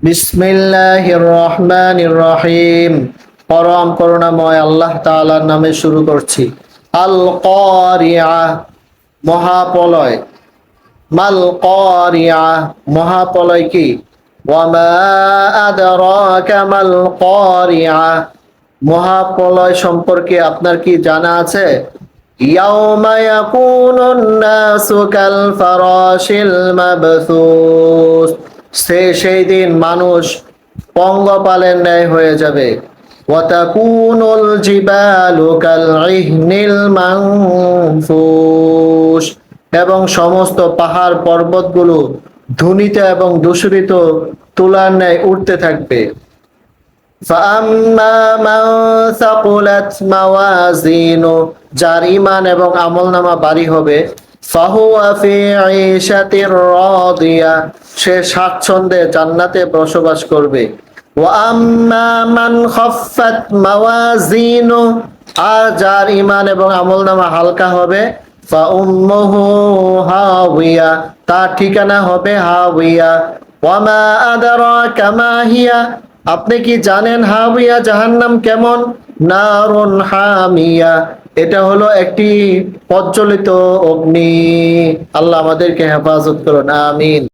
বিসমিল্লাহির রহমানির রহিম। পরম করুণাময় আল্লাহ তাআলার নামে শুরু করছি। আল কারিয়া, মহাপ্রলয়। মাল কারিয়া, মহাপ্রলয় কি? ওয়ামা আদরাকা মাল কারিয়া, মহাপ্রলয় সম্পর্কে আপনার কি জানা আছে? ইয়াউমা ইয়াকুনুন নাসু কাল ফারাশিল মাবথুস, সেই দিন মানুষ পঙ্গপালের ন্যায় হয়ে যাবে। ওয়াতাকুনুল জিবালু কাল ইহনিল মানফুস, এবং সমস্ত পাহাড় পর্বতগুলো ধূলিত এবং দূষিত তুলার ন্যায় উঠতে থাকবে। فَأَمَّا مَنْ ثَقُلَتْ مَوَازِينُهُ, যার ঈমান এবং আমলনামা ভারী হবে, فَهُوَ فِي عِيشَةٍ রাদিয়া, সে স্বাচ্ছন্দ্যে জান্নাতে বসবাস করবে। وَأَمَّا مَنْ خَفَّتْ مَوَازِينُهُ, আর যার ঈমান এবং আমলনামা হালকা হবে, فَأُمُّهُ হাওিয়া, তার ঠিকানা হবে হাওিয়া। ওয়ামা আদরাকা মা হিয়া, আপনি কি জানেন হাবিয়া জাহান্নাম কেমন? নারুন হামিয়া, এটা হলো একটি প্রজ্বলিত অগ্নি। আল্লাহ আমাদেরকে হেফাজত করুন, আমিন।